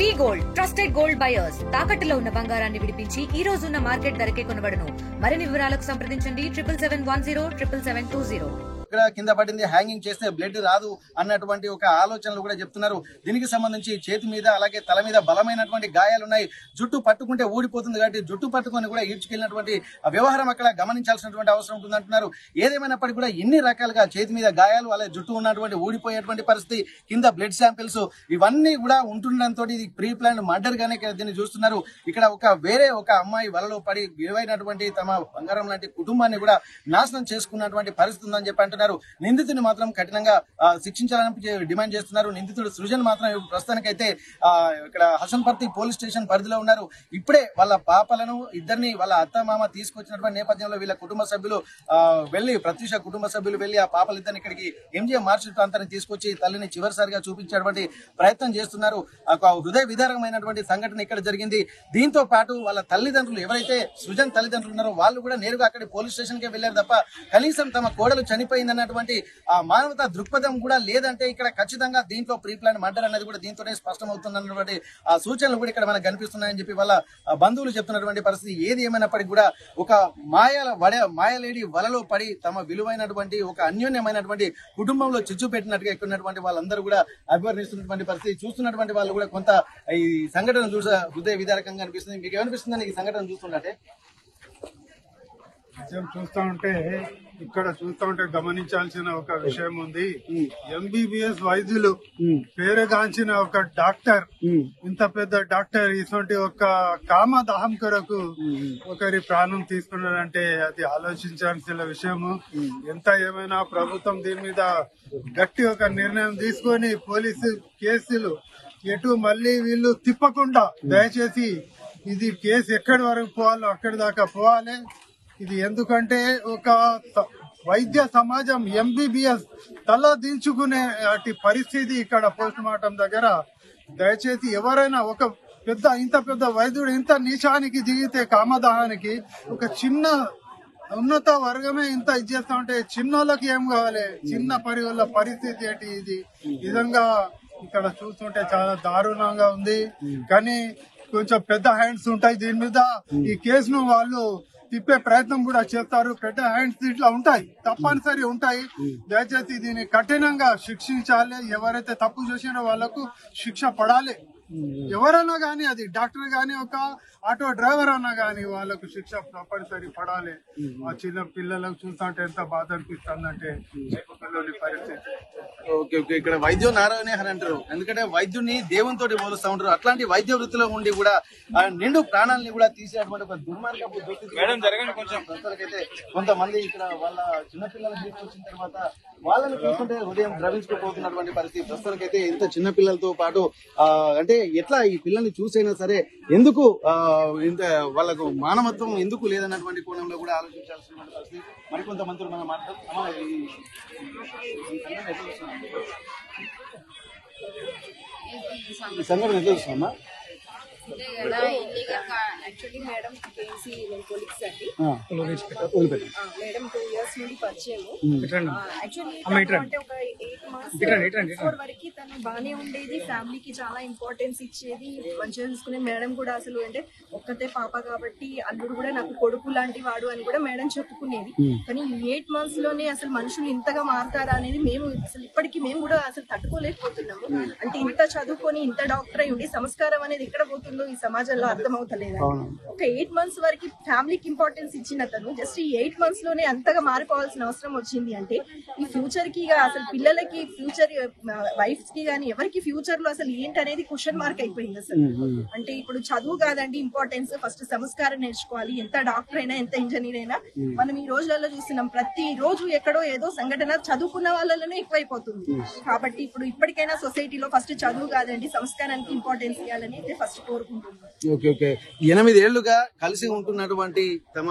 వి gold trusted gold buyers తాకట్టులో ఉన్న బంగారాన్ని విడిపించి ఈ రోజు ఉన్న మార్కెట్ ధరకే కొనబడును. మరిన్ని వివరాలకు సంప్రదించండి 77107720. ఇక్కడ కింద పడింది, హ్యాంగింగ్ చేస్తే బ్లడ్ రాదు అన్నటువంటి ఒక ఆలోచనలు కూడా చెప్తున్నారు. దీనికి సంబంధించి చేతి మీద అలాగే తల మీద బలమైనటువంటి గాయాలు ఉన్నాయి. జుట్టు పట్టుకుంటే ఊడిపోతుంది కాబట్టి జుట్టు పట్టుకొని కూడా ఈడ్చుకెళ్ళినటువంటి వ్యవహారం అక్కడ గమనించాల్సినటువంటి అవసరం ఉంటుందంటున్నారు. ఏదేమైనప్పటికీ కూడా ఎన్ని రకాలుగా చేతి మీద గాయాలు అలాగే జుట్టు ఉన్నటువంటి ఊడిపోయేటువంటి పరిస్థితి, కింద బ్లడ్ శాంపిల్స్ ఇవన్నీ కూడా ఉంటుండడంతో ఇది ప్రీ ప్లాన్ మర్డర్ గానే దీన్ని చూస్తున్నారు. ఇక్కడ వేరే ఒక అమ్మాయి వలలో పడి విలువైనటువంటి తమ బంగారం లాంటి కుటుంబాన్ని కూడా నాశనం చేసుకున్నటువంటి పరిస్థితి ఉందని చెప్పి అంటున్నారు. నిందితుని మాత్రం కఠినంగా శిక్షించాలని డిమాండ్ చేస్తున్నారు. నిందితుడు సృజన్ మాత్రం ప్రస్తుతానికైతే ఇక్కడ హసన్పర్తి పోలీస్ స్టేషన్ పరిధిలో ఉన్నారు. ఇప్పుడే వాళ్ళ పాపలను ఇద్దరిని వాళ్ళ అత్త మామ తీసుకొచ్చినటువంటి నేపథ్యంలో వీళ్ళ కుటుంబ సభ్యులు ప్రత్యూష కుటుంబ సభ్యులు వెళ్లి ఆ పాపలిద్దరిని ఇక్కడికి ఎంజీఎం మార్కెట్ ప్రాంతానికి తీసుకొచ్చి తల్లిని చివరిసారిగా చూపించేటువంటి ప్రయత్నం చేస్తున్నారు. హృదయ విదారకమైనటువంటి సంఘటన ఇక్కడ జరిగింది. దీంతో పాటు వాళ్ళ తల్లిదండ్రులు ఎవరైతే సృజన్ తల్లిదండ్రులు ఉన్నారో వాళ్ళు కూడా నేరుగా అక్కడి పోలీస్ స్టేషన్ కే వెళ్లారు తప్ప కనీసం తమ కోడలు చనిపోయిందన్నటువంటి ఆ మానవతా దృక్పథం కూడా లేదంటే ఇక్కడ ఖచ్చితంగా దీంట్లో ప్రీ ప్లాన్ మర్డర్ అనేది కూడా దీంతోనే స్పష్టమవుతున్నటువంటి ఆ సూచనలు కూడా ఇక్కడ మనకు కనిపిస్తున్నాయని చెప్పి వాళ్ళ బంధువులు చెప్తున్నటువంటి పరిస్థితి. ఏది ఏమైనప్పటికీ కూడా ఒక మాయలేడి వలలో పడి తమ విలువైనటువంటి ఒక అన్యోన్యమైనటువంటి కుటుంబంలో చిచ్చు పెట్టినట్టుగా ఎక్కున్నటువంటి వాళ్ళందరూ కూడా అభివర్ణిస్తున్నటువంటి పరిస్థితి చూస్తున్నటువంటి వాళ్ళు కూడా కొంత ఈ సంఘటన చూసే హృదయ విదారకంగా అనిపిస్తుంది. మీకు ఏమనిపిస్తుందని ఈ సంఘటన చూస్తుంటే? ఇక్కడ చూస్తా ఉంటే గమనించాల్సిన ఒక విషయం ఉంది. ఎంబీబీఎస్ వైద్యులు పేరుగాంచిన ఒక డాక్టర్, ఇంత పెద్ద డాక్టర్ ఇటువంటి ఒక కామదాహం కొరకు ఒకరి ప్రాణం తీసుకున్నారంటే అది ఆలోచించాల్సిన విషయము. ఎంత ఏమైనా ప్రభుత్వం దీని మీద గట్టి ఒక నిర్ణయం తీసుకొని పోలీసు కేసులు ఎటు మళ్ళీ వీళ్ళు తిప్పకుండా దయచేసి ఇది కేసు ఎక్కడి వరకు పోవాలో అక్కడి దాకా పోవాలి. ఇది ఎందుకంటే ఒక వైద్య సమాజం ఎంబీబీఎస్ తల దించుకునే పరిస్థితి ఇక్కడ పోస్ట్ మార్టం దగ్గర. దయచేసి ఎవరైనా ఇంత పెద్ద వైద్యుడు ఇంత నీచానికి దిగితే కామదాహానికి ఒక చిన్న ఉన్నత వర్గమే ఇంత ఇచ్చేస్తా ఉంటే చిన్నోళ్ళకి ఏం కావాలి? చిన్న పరివాళ్ళ పరిస్థితి ఏంటి? ఇది నిజంగా ఇక్కడ చూస్తుంటే చాలా దారుణంగా ఉంది. కానీ కొంచెం పెద్ద హ్యాండ్స్ ఉంటాయి దీని మీద. ఈ కేసును వాళ్ళు తిప్పే ప్రయత్నం కూడా చేస్తారు. పెద్ద హ్యాండ్స్ ఇట్లా ఉంటాయి, తప్పనిసరి ఉంటాయి. దయచేసి దీన్ని కఠినంగా శిక్షించాలి. ఎవరైతే తప్పు చేసినో వాళ్లకు శిక్ష పడాలి. ఎవరైనా గానీ, అది డాక్టర్ గానీ ఒక ఆటో డ్రైవర్ అన్నా గానీ వాళ్ళకు శిక్ష తప్పనిసరి పడాలి. ఆ చిన్న పిల్లలకు చూస్తుంటే ఎంత బాధ అనిపిస్తుందంటే పిల్లల పరిస్థితి. ఓకే, ఇక్కడ వైద్యం నారాయణ అని అంటారు. ఎందుకంటే వైద్యుడిని దేవునితో పోలుస్తూ ఉంటారు. అట్లాంటి వైద్య వృత్తిలో ఉండి కూడా నిండు ప్రాణాలని కూడా తీసేటువంటి ఒక దుర్మార్గపు ప్రస్తుతానికైతే కొంతమంది ఇక్కడ వాళ్ళ చిన్నపిల్లలను తీసుకొచ్చిన తర్వాత వాళ్ళని చూస్తుంటే హృదయం ద్రవించుకుపోతున్నటువంటి పరిస్థితి. ప్రస్తుతానికైతే ఇంత చిన్న పిల్లలతో పాటు అంటే ఎట్లా ఈ పిల్లల్ని చూసైనా సరే ఎందుకు ఇంత వాళ్ళకు మానవత్వం ఎందుకు లేదన్నటువంటి కోణంలో కూడా ఆలోచించాల్సిన పరిస్థితి. మరికొంత మంత్రులు మనం మాట్లాడుతున్నాం. ఈ సంఘటన ఎట్లా చూస్తున్నామా? యాక్చువల్లీ మేడం కేసీ కొలీగ్స్ అండి. మేడం 2 years నుండి పరిచయము. యాక్చువల్లీ అంటే ఒక 8 months వరకు తను బానే ఉండేది. ఫ్యామిలీకి చాలా ఇంపార్టెన్స్ ఇచ్చేది, మంచిగా చూసుకునే. మేడం కూడా అసలు అంటే ఒక్కతే పాప కాబట్టి అల్లుడు కూడా నాకు కొడుకు లాంటి వాడు అని కూడా మేడం చెప్పుకునేది. కానీ 8 months లోనే అసలు మనుషులు ఇంతగా మారుతారా అనేది మేము అసలు ఇప్పటికీ మేము కూడా అసలు తట్టుకోలేకపోతున్నాము. అంటే ఇంత చదువుకొని ఇంత డాక్టర్ అయి ఉండి సంస్కారం అనేది ఎక్కడ పోతుందో ఈ సమాజంలో అర్థమవుతలేదు. ఒక 8 months వరకు ఫ్యామిలీకి ఇంపార్టెన్స్ ఇచ్చిన తను జస్ట్ ఈ 8 months లోనే అంతగా మారిపోవాల్సిన అవసరం వచ్చింది అంటే ఈ ఫ్యూచర్ కి అసలు పిల్లలకి ఫ్యూచర్ వైఫ్స్ కి గానీ ఎవరికి ఫ్యూచర్ లో అసలు ఏంటి అనేది క్వశ్చన్ మార్క్ అయిపోయింది అసలు. అంటే ఇప్పుడు చదువు కాదండి ఇంపార్టెన్స్, ఫస్ట్ సంస్కారం నేర్చుకోవాలి. ఎంత డాక్టర్ అయినా ఎంత ఇంజనీర్ అయినా మనం ఈ రోజులలో చూస్తున్నాం, ప్రతి రోజు ఎక్కడో ఏదో సంఘటన చదువుకున్న వాళ్ళలోనే ఎక్కువైపోతుంది. కాబట్టి ఇప్పుడు ఇప్పటికైనా సొసైటీలో ఫస్ట్ చదువు కాదండి సంస్కారానికి ఇంపార్టెన్స్ ఇవ్వాలని అయితే ఫస్ట్ కోరుకుంటున్నాం. ఓకే, 8 ఏళ్లుగా కలిసి ఉంటున్నటువంటి తమ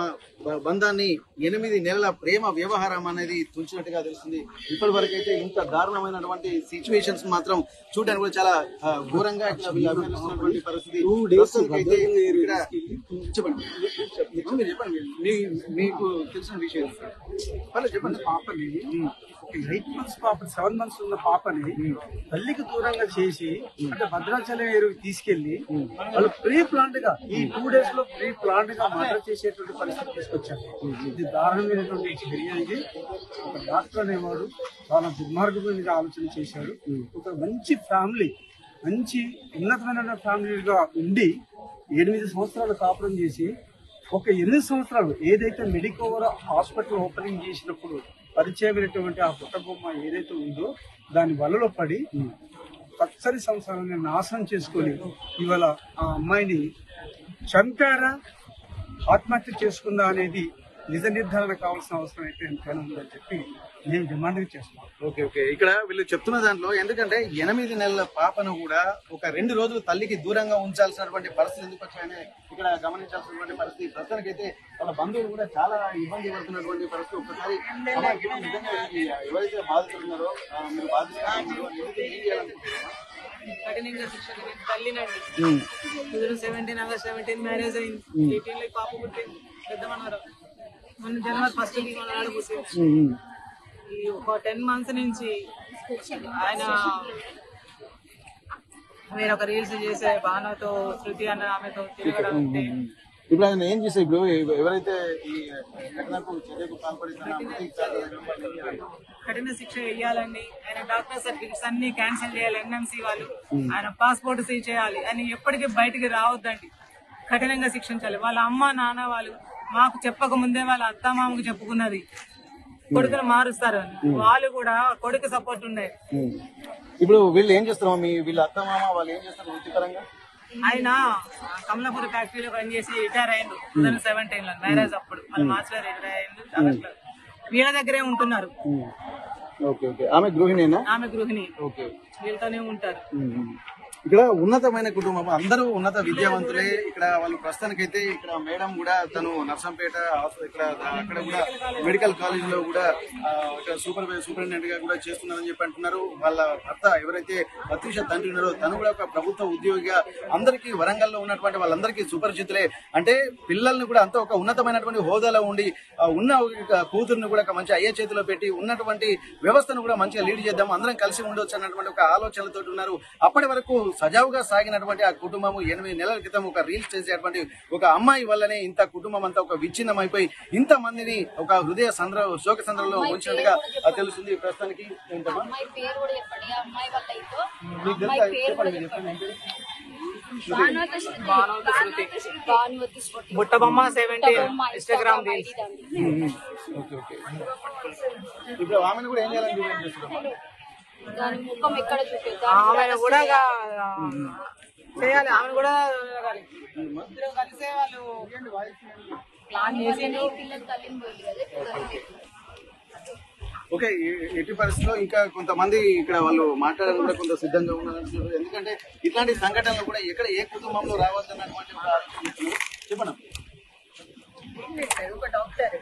బంధాన్ని 8 నెలల ప్రేమ వ్యవహారం అనేది తుంచినట్టుగా తెలుస్తుంది. ఇప్పటి వరకు అయితే ఇంత దారుణమైనటువంటి సిచ్యువేషన్స్ మాత్రం చూడడానికి కూడా చాలా ఘోరంగా అభినందిస్తున్నటువంటి పరిస్థితి. చెప్పండి, మీరు చెప్పండి మీకు తెలిసిన విషయం చెప్పండి. పాపని 8 months పాప 7 months ఉన్న పాపని తల్లికి దూరంగా చేసి అంటే భద్రాచలం ఏరుకు తీసుకెళ్లి వాళ్ళు ప్రీ ప్లాంట్ గా ఈ 2 days లో ప్రీ ప్లాంట్ గా మర్డర్ చేసేటువంటి పరిస్థితి తీసుకొచ్చారు. ఇది దారుణమైనటువంటి చర్య. ఇది ఒక డాక్టర్ అనేవాడు చాలా దుర్మార్గమైన ఆలోచన చేశాడు. ఒక మంచి ఫ్యామిలీ, మంచి ఉన్నతమైన ఫ్యామిలీగా ఉండి 8 సంవత్సరాలు కాపురం చేసి ఒక 8 సంవత్సరాలు ఏదైతే మెడికోవర్ హాస్పిటల్ ఓపెనింగ్ చేసినప్పుడు పరిచయమైనటువంటి ఆ పుట్టబొమ్మ ఏదైతే ఉందో దాని వలలో పడి పచ్చని సంవత్సరాన్ని నాశనం చేసుకొని ఇవాళ ఆ అమ్మాయిని చంపారా ఆత్మహత్య చేసుకుందా అనేది నిజ నిర్ధారణ కావాల్సిన అవసరం అయితే ఎంతైనా ఉందని చెప్పి నేను డిమాండ్ చేస్తున్నాను. ఓకే ఓకే, ఇక్కడ వీళ్ళు చెప్తున్న దాంట్లో ఎందుకంటే 8 నెలల పాపను కూడా ఒక 2 రోజులు తల్లికి దూరంగా ఉంచాల్సినటువంటి పరిస్థితి ఎందుకు వచ్చాయని ఇక్కడ గమనించాల్సినటువంటి పరిస్థితి. ప్రస్తుతానికైతే వాళ్ళ బంధువులు కూడా చాలా ఇబ్బంది పడుతున్నటువంటి పరిస్థితి. ఒకసారి నిజంగా ఎవరైతే బాధితులు ఉన్నారో మీరు బాధితులు ఏం చేయాలనుకుంటున్నారా? కఠినంగా శిక్షణ తల్లినండి. 2017 August 17 మ్యారేజ్ అయింది. 18 లో పాప పుట్టింది. పెద్దమన్నారు మొన్న జనవరి 1 నాడు పుట్టింది. ఈ ఒక 10 months నుంచి ఆయన వేరే ఒక రీల్స్ చేసే భావనతో శృతి అన్న ఆమెతో తిరగడం. ఇప్పుడు ఆయన ఏం చేశారు? ఇప్పుడు ఎవరైతే ఈ ఘటనకు చర్యకు కఠిన శిక్ష వేయాలండి. ఆయన డాక్టర్ సర్టిఫికెట్స్ అన్ని క్యాన్సిల్ చేయాలి. NMC వాళ్ళు ఆయన పాస్పోర్ట్ సీజ్ చేయాలి. అని ఎప్పటికీ బయటికి రావద్దండి. కఠినంగా శిక్షించాలి. వాళ్ళ అమ్మ నాన్న వాళ్ళు మాకు చెప్పక ముందే వాళ్ళ అత్త మామకు చెప్పుకున్నది కొడుకులు మారుస్తారు. వాళ్ళు కూడా కొడుకు సపోర్ట్ ఉన్నాయి. ఇప్పుడు వీళ్ళు ఏం చేస్తారు? వీళ్ళ అత్త మామ వాళ్ళు ఏం చేస్తారు వృత్తిపరంగా? ఆయన కమలాపూర్ ఫ్యాక్టరీలో పనిచేసి రిటైర్ అయ్యిండు 2017 లో మ్యారేజ్ అప్పుడు. వాళ్ళు మార్చిలో రిటైర్ అయ్యిండు. వీళ్ళ దగ్గరే ఉంటున్నారు. ఆమె గృహిణేనా? ఆమె గృహిణి. వీళ్ళతోనే ఉంటారు. ఇక్కడ ఉన్నతమైన కుటుంబం, అందరూ ఉన్నత విద్యావంతులే. ఇక్కడ వాళ్ళు ప్రస్తుతానికైతే ఇక్కడ మేడం కూడా తను నర్సంపేట ఇక్కడ అక్కడ కూడా మెడికల్ కాలేజ్ లో కూడా సూపరింటెండెంట్ గా కూడా చేస్తున్నారని చెప్పి అంటున్నారు. వాళ్ళ భర్త ఎవరైతే ప్రత్యూష తండ్రి ఉన్నారో తను కూడా ఒక ప్రభుత్వ ఉద్యోగిగా అందరికీ వరంగల్లో ఉన్నటువంటి వాళ్ళందరికీ సుపరిచితులే. అంటే పిల్లల్ని కూడా అంత ఒక ఉన్నతమైనటువంటి హోదాలో ఉండి ఉన్న కూతురుని కూడా ఒక మంచి అయ్యే చేతిలో పెట్టి ఉన్నటువంటి వ్యవస్థను కూడా మంచిగా లీడ్ చేద్దాం, అందరం కలిసి ఉండొచ్చు అన్నటువంటి ఒక ఆలోచనలతో ఉన్నారు. అప్పటి వరకు సజావుగా సాగినటువంటి ఆ కుటుంబం 8 నెలల క్రితం ఒక రీల్స్ చేసేటువంటి ఒక అమ్మాయి వల్లనే ఇంత కుటుంబం అంతా ఒక విచ్ఛిన్నం అయిపోయి ఇంత మందిని ఒక హృదయ శోక సంద్రంలో ఉంచినట్టుగా తెలుస్తుంది. ప్రస్తుతానికి బుట్టబొమ్మ 70 ఇన్స్టాగ్రామ్ రీల్స్. ఇప్పుడు ఆమెను కూడా ఏం చేయాలని ఆమెను కూడా చేయాలి. ఆమెను కూడా కలిసే వాళ్ళు ప్లాన్ చేసి ఓకే. ఎట్టి పరిస్థితుల్లో ఇంకా కొంతమంది ఇక్కడ వాళ్ళు మాట్లాడాలని కూడా కొంత సిద్ధంగా ఉన్నారు. ఎందుకంటే ఇట్లాంటి సంఘటనలు కూడా ఎక్కడ ఏ కుటుంబంలో రావద్దన్నటువంటి చెప్పండి. ఒక డాక్టర్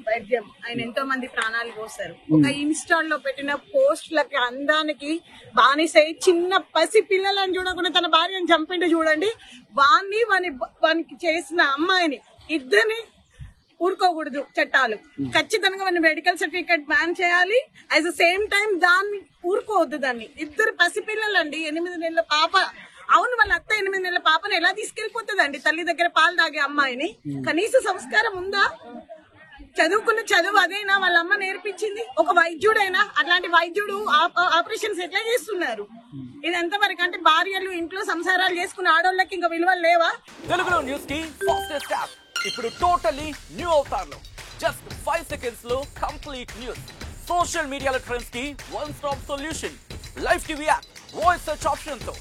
వైద్యం ఆయన ఎంతో మంది ప్రాణాలు పోస్తారు. ఒక ఇన్స్టాల్ లో పెట్టిన పోస్టులకి అందానికి బానిసై చిన్న పసి పిల్లలను చూడకుండా తన భార్యను చంపిండు చూడండి. వానికి చేసిన అమ్మాయిని ఇద్దరిని ఊరుకోకూడదు చట్టాలు. ఖచ్చితంగా మన మెడికల్ సర్టిఫికేట్ బ్యాన్ చేయాలి. అట్ ద సేమ్ టైం దాన్ని ఊరుకోవద్దు. దాన్ని ఇద్దరు పసిపిల్లలండి, 8 నెలల పాప. అవును, వాళ్ళ అత్త 8 నెలల పాపను ఎలా తీసుకెళ్లిపోతుందండి తల్లి దగ్గర పాలు తాగే అమ్మాయిని? కనీస సంస్కారం ఉందా? చదువుకున్న చదువు అదేనా వాళ్ళ అమ్మ నేర్పించింది? ఒక వైద్యుడైనా అట్లాంటి వైద్యుడు ఆపరేషన్స్ ఎట్లా చేస్తున్నారు? ఇది ఎంతవరకు అంటే భార్యలు ఇంట్లో సంసారాలు చేసుకున్న ఆడోళ్ళకి ఇంకా విలువలు లేవా? తెలుగులో న్యూస్ కి ఫాస్టెస్ట్ యాప్ ఇప్పుడు టోటలీ న్యూ అవతార్లో జస్ట్ 5 seconds లో కంప్లీట్ న్యూస్. సోషల్ మీడియాలో ట్రెండ్స్ కి one stop solution. Live TV app voice search option తో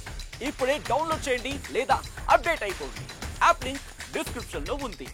ఇప్పుడే డౌన్లోడ్ చేయండి లేదా అప్డేట్ అయిపోండి. యాప్ లింక్ డిస్క్రిప్షన్ లో ఉంది.